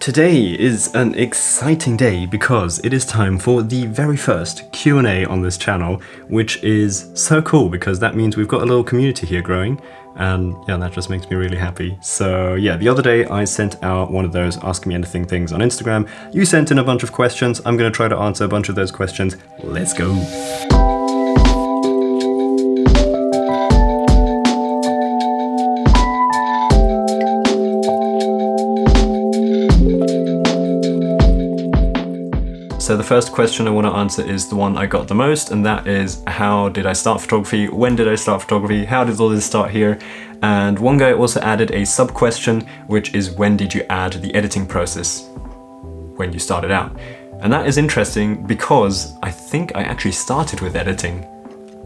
Today is an exciting day because it is time for the very first Q&A on this channel, which is so cool because that means we've got a little community here growing, and yeah, that just makes me really happy. So yeah, the other day I sent out one of those Ask Me Anything things on Instagram. You sent in a bunch of questions. I'm going to try to answer a bunch of those questions. Let's go. So the first question I want to answer is the one I got the most, and that is, how did I start photography? When did I start photography? How did all this start here? And one guy also added a sub question, which is, when did you add the editing process when you started out? And that is interesting because I think I actually started with editing.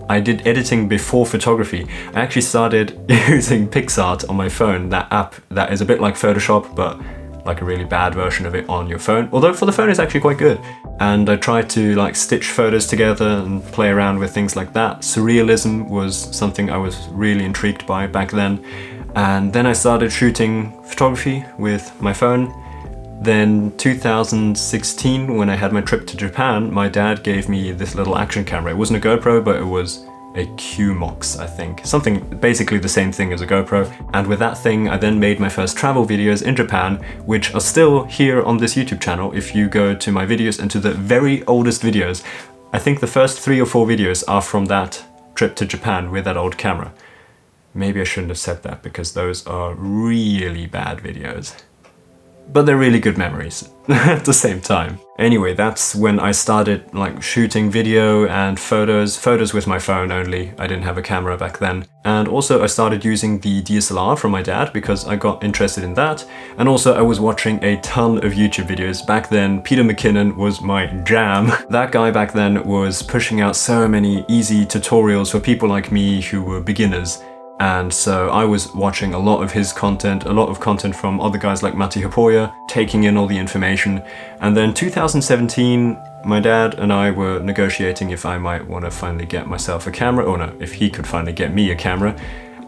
I did editing before photography. I actually started using PixArt on my phone, that app that is a bit like Photoshop, but like a really bad version of it on your phone. Although for the phone it's actually quite good. And I tried to like stitch photos together and play around with things like that. Surrealism was something I was really intrigued by back then. And then I started shooting photography with my phone. Then 2016, when I had my trip to Japan, my dad gave me this little action camera. It wasn't a GoPro, but it was a Qmox, I think. Something basically the same thing as a GoPro. And with that thing, I then made my first travel videos in Japan, which are still here on this YouTube channel. If you go to my videos and to the very oldest videos, I think the first 3 or 4 videos are from that trip to Japan with that old camera. Maybe I shouldn't have said that because those are really bad videos. But they're really good memories at the same time. Anyway, that's when I started like shooting video and photos with my phone only. I didn't have a camera back then. And also I started using the DSLR from my dad because I got interested in that. And also I was watching a ton of YouTube videos. Back then, Peter McKinnon was my jam. That guy back then was pushing out so many easy tutorials for people like me who were beginners. And so I was watching a lot of his content, a lot of content from other guys like Matti Haapoja, taking in all the information. And then 2017, my dad and I were negotiating if I might want to finally get myself a camera, or no, if he could finally get me a camera.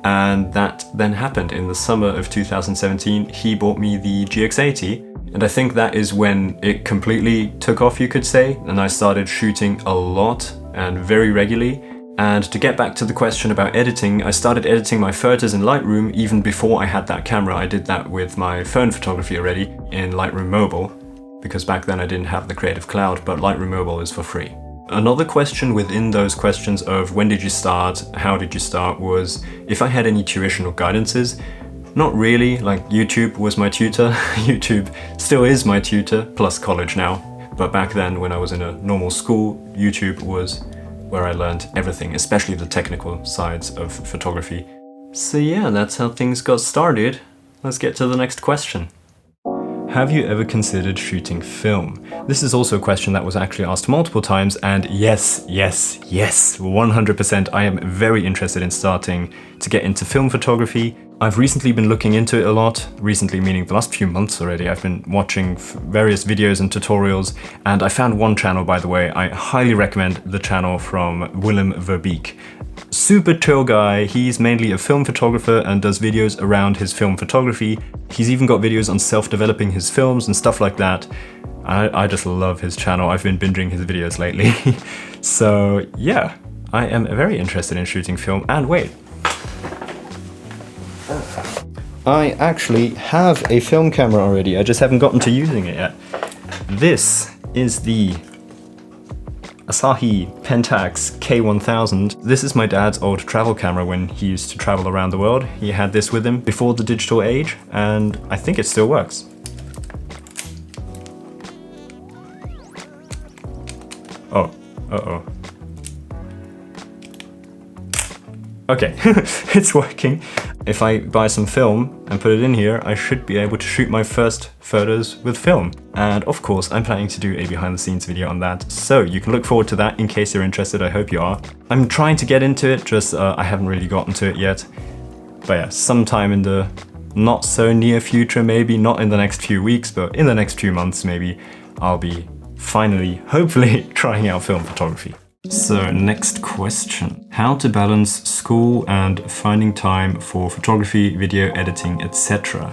And that then happened in the summer of 2017. He bought me the GX80. And I think that is when it completely took off, you could say. And I started shooting a lot and very regularly. And to get back to the question about editing, I started editing my photos in Lightroom even before I had that camera. I did that with my phone photography already in Lightroom Mobile, because back then I didn't have the Creative Cloud, but Lightroom Mobile is for free. Another question within those questions of when did you start, how did you start, was if I had any tuition or guidances. Not really, like YouTube was my tutor. YouTube still is my tutor, plus college now. But back then when I was in a normal school, YouTube was where I learned everything, especially the technical sides of photography. So yeah, that's how things got started. Let's get to the next question. Have you ever considered shooting film? This is also a question that was actually asked multiple times, and yes, 100%, I am very interested in starting to get into film photography. I've recently been looking into it a lot, recently meaning the last few months already. I've been watching various videos and tutorials, and I found one channel, by the way. I highly recommend the channel from Willem Verbeek. Super chill guy. He's mainly a film photographer and does videos around his film photography. He's even got videos on self-developing his films and stuff like that. I just love his channel. I've been binging his videos lately. So yeah, I am very interested in shooting film. And wait, I actually have a film camera already. I just haven't gotten to using it yet. This is the Asahi Pentax K1000. This is my dad's old travel camera when he used to travel around the world. He had this with him before the digital age, and I think it still works. Oh, uh-oh. Okay, it's working. If I buy some film and put it in here, I should be able to shoot my first photos with film. And of course, I'm planning to do a behind the scenes video on that. So you can look forward to that in case you're interested. I hope you are. I'm trying to get into it, just I haven't really gotten to it yet. But yeah, sometime in the not so near future, maybe not in the next few weeks, but in the next few months, maybe I'll be finally, hopefully, trying out film photography. So next question. How to balance school and finding time for photography, video editing, etc.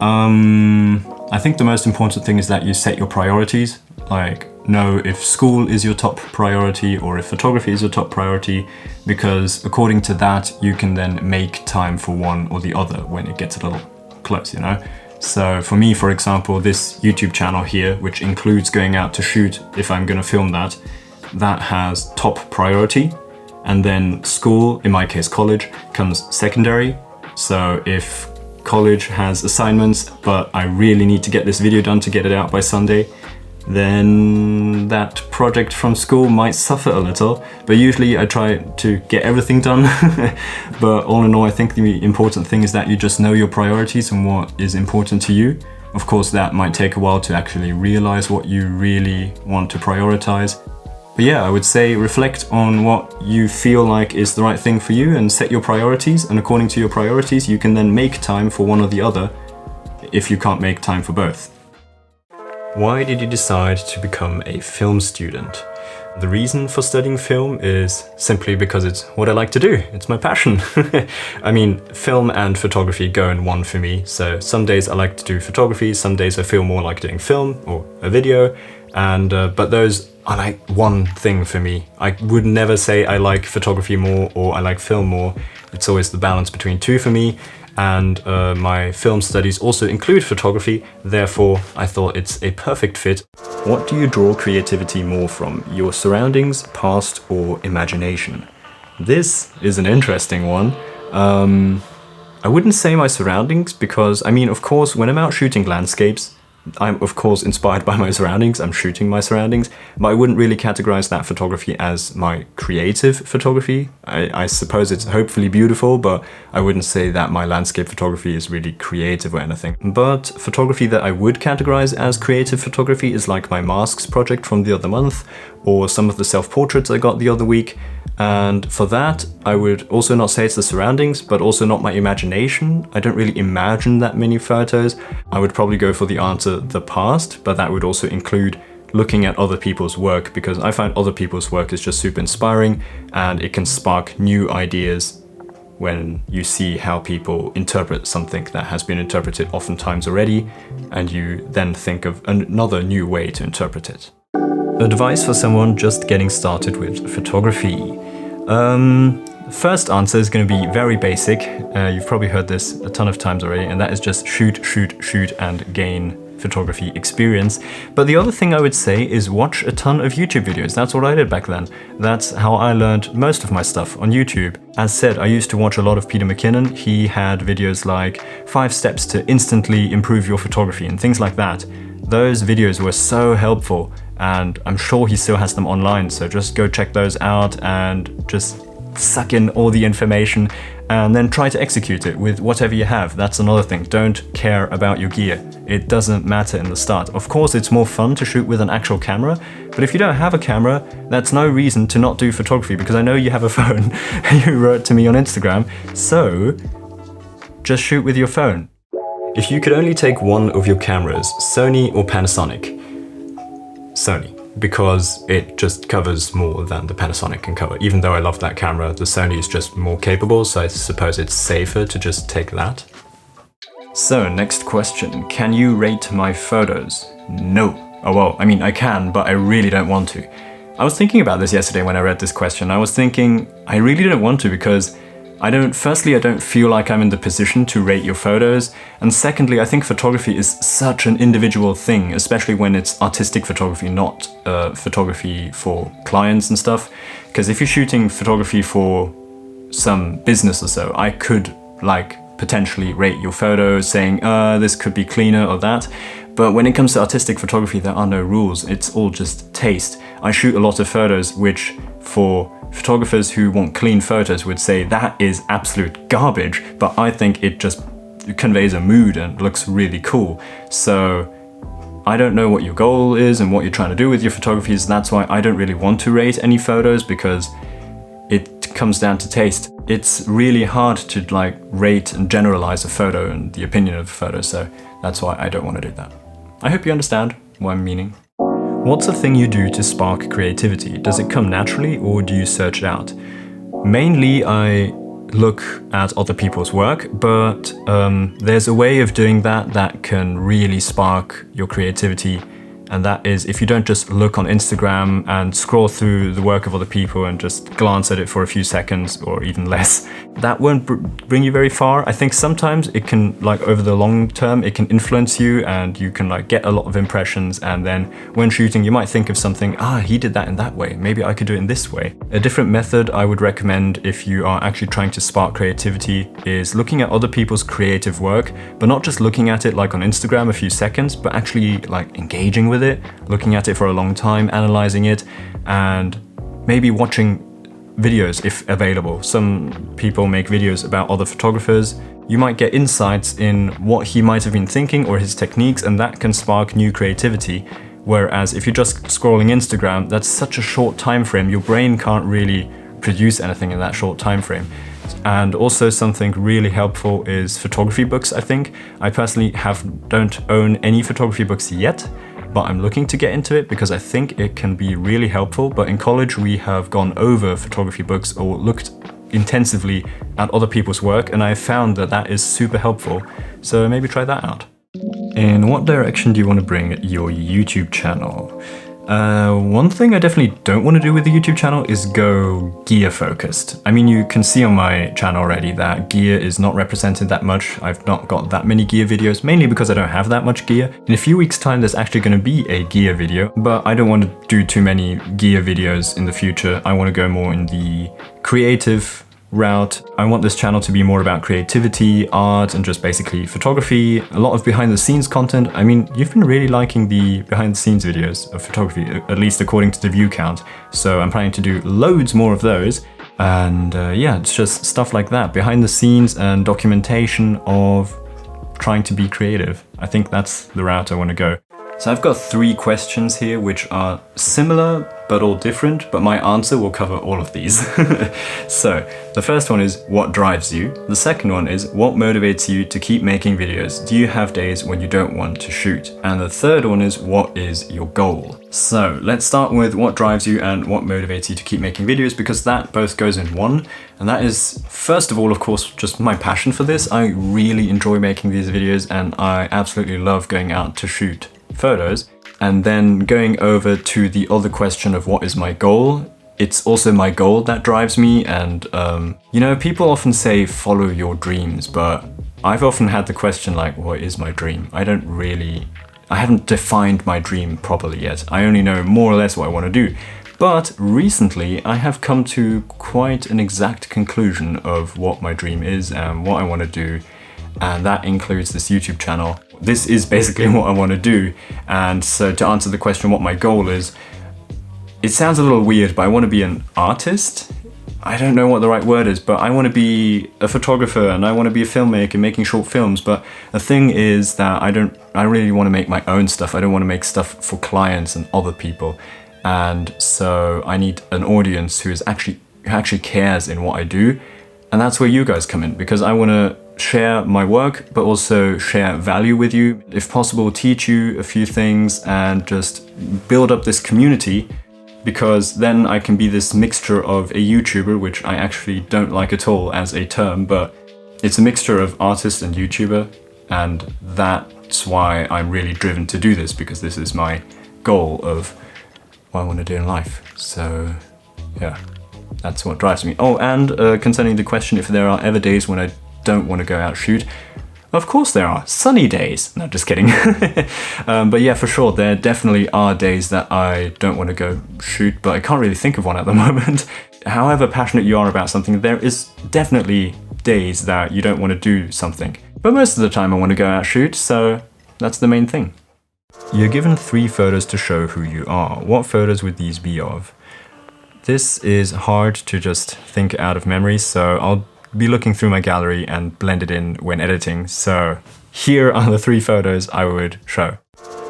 I think the most important thing is that you set your priorities. Like, know if school is your top priority or if photography is your top priority, because according to that, you can then make time for one or the other when it gets a little close, you know? So for me, for example, this YouTube channel here, which includes going out to shoot if I'm gonna film that has top priority. And then school, in my case college, comes secondary. So if college has assignments, but I really need to get this video done to get it out by Sunday, then that project from school might suffer a little, but usually I try to get everything done. But all in all, I think the important thing is that you just know your priorities and what is important to you. Of course, that might take a while to actually realize what you really want to prioritize. But yeah, I would say reflect on what you feel like is the right thing for you and set your priorities, and according to your priorities, you can then make time for one or the other if you can't make time for both. Why did you decide to become a film student? The reason for studying film is simply because it's what I like to do. It's my passion. I mean, film and photography go in one for me. So some days I like to do photography, some days I feel more like doing film or a video. And but those are like one thing for me. I would never say I like photography more or I like film more. It's always the balance between two for me. And my film studies also include photography, therefore I thought it's a perfect fit. What do you draw creativity more from? Your surroundings, past, or imagination? This is an interesting one. I wouldn't say my surroundings because, I mean, of course, when I'm out shooting landscapes, I'm of course inspired by my surroundings, I'm shooting my surroundings, but I wouldn't really categorize that photography as my creative photography. I suppose it's hopefully beautiful, but I wouldn't say that my landscape photography is really creative or anything. But photography that I would categorize as creative photography is like my masks project from the other month, or some of the self-portraits I got the other week. And for that, I would also not say it's the surroundings, but also not my imagination. I don't really imagine that many photos. I would probably go for the answer, the past, but that would also include looking at other people's work, because I find other people's work is just super inspiring and it can spark new ideas when you see how people interpret something that has been interpreted oftentimes already, and you then think of another new way to interpret it. Advice for someone just getting started with photography. First answer is going to be very basic. You've probably heard this a ton of times already, and that is just shoot, shoot, shoot, and gain photography experience. But the other thing I would say is watch a ton of YouTube videos. That's what I did back then. That's how I learned most of my stuff on YouTube. As said, I used to watch a lot of Peter McKinnon. He had videos like 5 steps to instantly improve your photography and things like that. Those videos were so helpful, and I'm sure he still has them online, so just go check those out and just suck in all the information and then try to execute it with whatever you have. That's another thing. Don't care about your gear. It doesn't matter in the start. Of course, it's more fun to shoot with an actual camera, but if you don't have a camera, that's no reason to not do photography, because I know you have a phone. You wrote to me on Instagram, so just shoot with your phone. If you could only take one of your cameras, Sony or Panasonic? Sony, because it just covers more than the Panasonic can cover. Even though I love that camera, the Sony is just more capable, so I suppose it's safer to just take that. So, next question. Can you rate my photos? No. Oh well, I mean I can, but I really don't want to. I was thinking about this yesterday when I read this question. I was thinking, I really don't want to, because firstly, I don't feel like I'm in the position to rate your photos, and secondly, I think photography is such an individual thing, especially when it's artistic photography, not photography for clients and stuff. Because if you're shooting photography for some business or so, I could potentially rate your photos saying, this could be cleaner or that. But when it comes to artistic photography, there are no rules. It's all just taste. I shoot a lot of photos which, for photographers who want clean photos, would say that is absolute garbage, but I think it just conveys a mood and looks really cool. So I don't know what your goal is and what you're trying to do with your photographies. That's why I don't really want to rate any photos, because it comes down to taste. It's really hard to rate and generalize a photo and the opinion of a photo, so that's why I don't want to do that. I hope you understand what I'm meaning. What's a thing you do to spark creativity? Does it come naturally or do you search it out? Mainly, I look at other people's work, but there's a way of doing that that can really spark your creativity. And that is if you don't just look on Instagram and scroll through the work of other people and just glance at it for a few seconds or even less. That won't bring you very far. I think sometimes it can, like over the long term, it can influence you and you can like get a lot of impressions, and then when shooting you might think of something, he did that in that way, maybe I could do it in this way. A different method I would recommend if you are actually trying to spark creativity is looking at other people's creative work, but not just looking at it like on Instagram a few seconds, but actually like engaging with it, looking at it for a long time, analyzing it, and maybe watching videos if available. Some people make videos about other photographers. You might get insights in what he might have been thinking or his techniques, and that can spark new creativity. Whereas if you're just scrolling Instagram, that's such a short time frame, your brain can't really produce anything in that short time frame. And also something really helpful is photography books, I think. I personally don't own any photography books yet, but I'm looking to get into it because I think it can be really helpful. But in college we have gone over photography books or looked intensively at other people's work, and I found that that is super helpful. So maybe try that out. In what direction do you want to bring your YouTube channel? One thing I definitely don't want to do with the YouTube channel is go gear focused. I mean, you can see on my channel already that gear is not represented that much. I've not got that many gear videos, mainly because I don't have that much gear. In a few weeks time there's actually going to be a gear video, but I don't want to do too many gear videos in the future. I want to go more in the creative route. I want this channel to be more about creativity, art, and just basically photography. A lot of behind the scenes content. I mean, you've been really liking the behind the scenes videos of photography, at least according to the view count. So I'm planning to do loads more of those. And yeah, it's just stuff like that. Behind the scenes and documentation of trying to be creative. I think that's the route I want to go. So I've got 3 questions here which are similar but all different, but my answer will cover all of these. So the first one is, what drives you? The second one is, what motivates you to keep making videos? Do you have days when you don't want to shoot? And the third one is, what is your goal? So let's start with what drives you and what motivates you to keep making videos, because that both goes in one. And that is, first of all, of course, just my passion for this. I really enjoy making these videos and I absolutely love going out to shoot photos. And then going over to the other question of what is my goal, it's also my goal that drives me. And you know, people often say follow your dreams, but I've often had the question like, what is my dream? I haven't defined my dream properly yet. I only know more or less what I want to do. But recently I have come to quite an exact conclusion of what my dream is and what I want to do. And that includes this YouTube channel. This is basically what I want to do. And so to answer the question what my goal is, it sounds a little weird, but I want to be an artist. I don't know what the right word is, but I want to be a photographer and I want to be a filmmaker making short films. But the thing is that I really want to make my own stuff. I don't want to make stuff for clients and other people. And so I need an audience who actually cares in what I do. And that's where you guys come in, because I want to share my work, but also share value with you. If possible, teach you a few things and just build up this community, because then I can be this mixture of a YouTuber, which I actually don't like at all as a term, but it's a mixture of artist and YouTuber. And that's why I'm really driven to do this, because this is my goal of what I want to do in life. So yeah, that's what drives me. Oh, and concerning the question if there are ever days when I don't want to go out shoot, of course there are. Sunny days. No, just kidding. But yeah, for sure, there definitely are days that I don't want to go shoot, but I can't really think of one at the moment. However passionate you are about something, there is definitely days that you don't want to do something. But most of the time I want to go out shoot, so that's the main thing. You're given 3 photos to show who you are. What photos would these be of? This is hard to just think out of memory, so I'll be looking through my gallery and blend it in when editing. So here are the 3 photos I would show.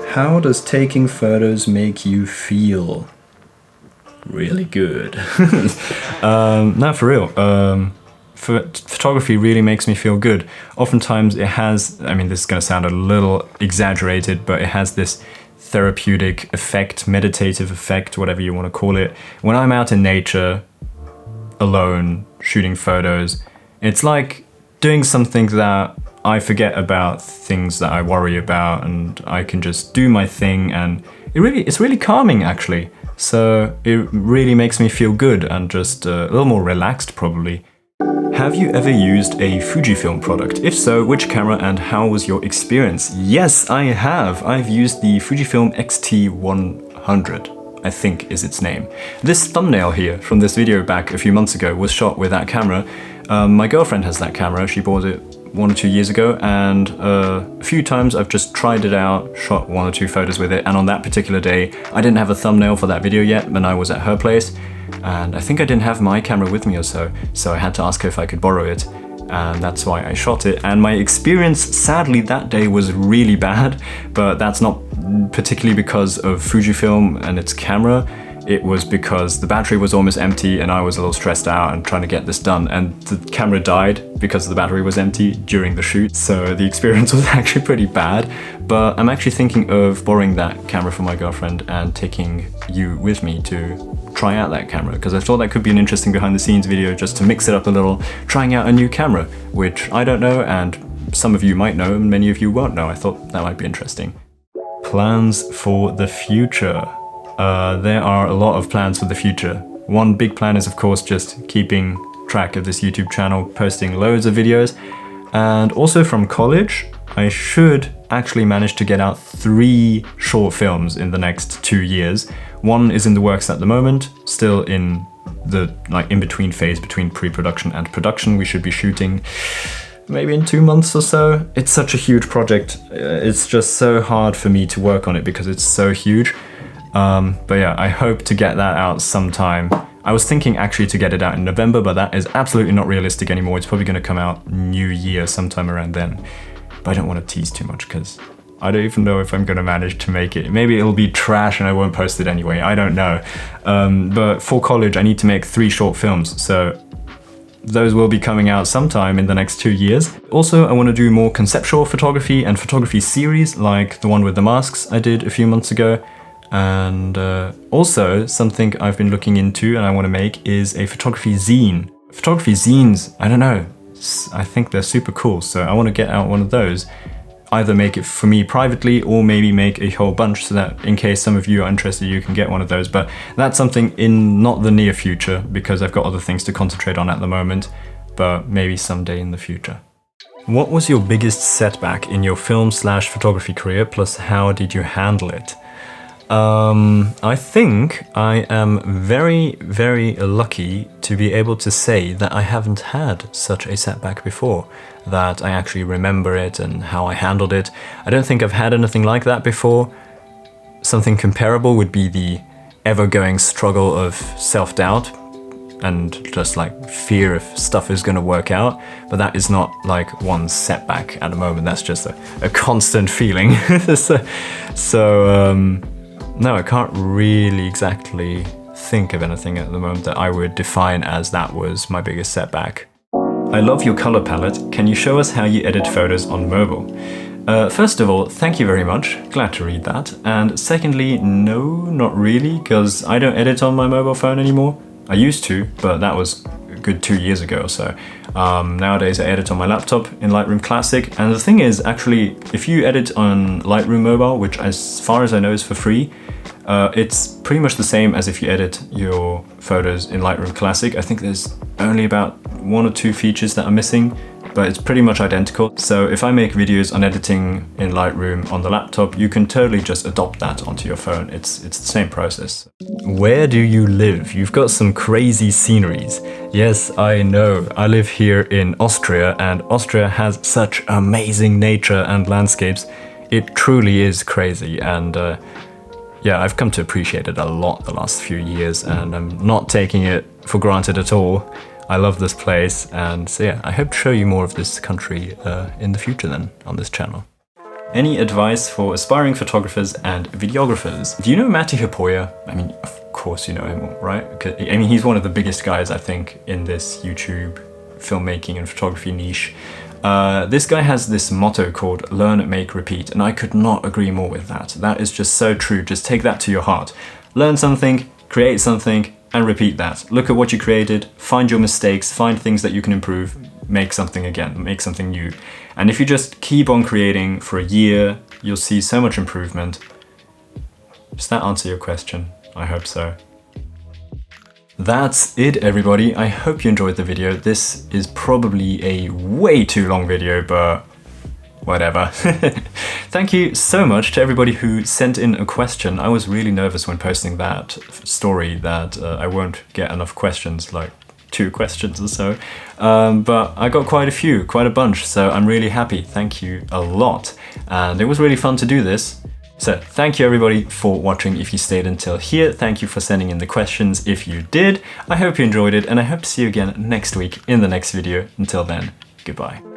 How does taking photos make you feel? Really good. No, for real. Photography really makes me feel good. Oftentimes it has, I mean, this is going to sound a little exaggerated, but it has this therapeutic effect, meditative effect, whatever you want to call it. When I'm out in nature, alone, shooting photos, It's like doing something that I forget about things that I worry about, and I can just do my thing, and it's really calming actually. So it really makes me feel good and just a little more relaxed probably. Have you ever used a Fujifilm product? If so, which camera and how was your experience? Yes, I have. I've used the Fujifilm X-T100, I think is its name. This thumbnail here from this video back a few months ago was shot with that camera. My girlfriend has that camera. She bought it 1 or 2 years ago, and a few times I've just tried it out, shot 1 or 2 photos with it, and on that particular day I didn't have a thumbnail for that video yet when I was at her place, and I think I didn't have my camera with me or so I had to ask her if I could borrow it, and that's why I shot it. And my experience sadly that day was really bad, but that's not particularly because of Fujifilm and its camera. It was because the battery was almost empty and I was a little stressed out and trying to get this done, and the camera died because the battery was empty during the shoot, so the experience was actually pretty bad. But I'm actually thinking of borrowing that camera from my girlfriend and taking you with me to try out that camera, because I thought that could be an interesting behind the scenes video just to mix it up a little, trying out a new camera, which I don't know and some of you might know and many of you won't know. I thought that might be interesting. Plans for the future. There are a lot of plans for the future. One big plan is of course just keeping track of this YouTube channel, posting loads of videos, and also from college I should actually manage to get out 3 short films in the next 2 years. One is in the works at the moment, still in the in-between phase between pre-production and production. We should be shooting maybe in 2 months or so. It's such a huge project. It's just so hard for me to work on it because it's so huge. But yeah, I hope to get that out sometime. I was thinking actually to get it out in November, but that is absolutely not realistic anymore. It's probably going to come out New Year sometime around then. But I don't want to tease too much because I don't even know if I'm going to manage to make it. Maybe it'll be trash and I won't post it anyway. I don't know. But for college, I need to make 3 short films. So those will be coming out sometime in the next 2 years. Also, I want to do more conceptual photography and photography series like the one with the masks I did a few months ago. And also something I've been looking into and I want to make is a photography zine. Photography zines, I don't know, I think they're super cool, so I want to get out one of those. Either make it for me privately or maybe make a whole bunch so that in case some of you are interested you can get one of those, but that's something in not the near future because I've got other things to concentrate on at the moment, but maybe someday in the future. What was your biggest setback in your film/photography career, plus how did you handle it? I think I am very, very lucky to be able to say that I haven't had such a setback before, that I actually remember it and how I handled it. I don't think I've had anything like that before. Something comparable would be the ever-going struggle of self-doubt and just like fear if stuff is going to work out, but that is not like one setback at the moment, that's just a constant feeling. No, I can't really exactly think of anything at the moment that I would define as that was my biggest setback. I love your color palette. Can you show us how you edit photos on mobile? First of all, thank you very much. Glad to read that. And secondly, no, not really, because I don't edit on my mobile phone anymore. I used to, but that was a good 2 years ago or so. Nowadays I edit on my laptop in Lightroom Classic, and the thing is, actually, if you edit on Lightroom Mobile, which as far as I know is for free, it's pretty much the same as if you edit your photos in Lightroom Classic. I think there's only about 1 or 2 features that are missing, but it's pretty much identical. So if I make videos on editing in Lightroom on the laptop, you can totally just adopt that onto your phone. It's the same process. Where do you live? You've got some crazy sceneries. Yes, I know. I live here in Austria, and Austria has such amazing nature and landscapes. It truly is crazy, and yeah, I've come to appreciate it a lot the last few years, and I'm not taking it for granted at all. I love this place, and so yeah, I hope to show you more of this country in the future then on this channel. Any advice for aspiring photographers and videographers? Do you know Matti Haapoja? I mean, of course you know him, right? I mean, he's one of the biggest guys, I think, in this YouTube filmmaking and photography niche. This guy has this motto called learn, make, repeat, and I could not agree more with that. That is just so true. Just take that to your heart. Learn something, create something, and repeat that. Look at what you created, find your mistakes, find things that you can improve, make something again, make something new. And if you just keep on creating for a year, you'll see so much improvement. Does that answer your question? I hope so. That's it, everybody. I hope you enjoyed the video. This is probably a way too long video, but whatever. Thank you so much to everybody who sent in a question. I was really nervous when posting that story that I won't get enough questions, like 2 questions or so. But I got quite a bunch, so I'm really happy. Thank you a lot. And it was really fun to do this. So thank you everybody for watching if you stayed until here. Thank you for sending in the questions if you did. I hope you enjoyed it, and I hope to see you again next week in the next video. Until then, goodbye.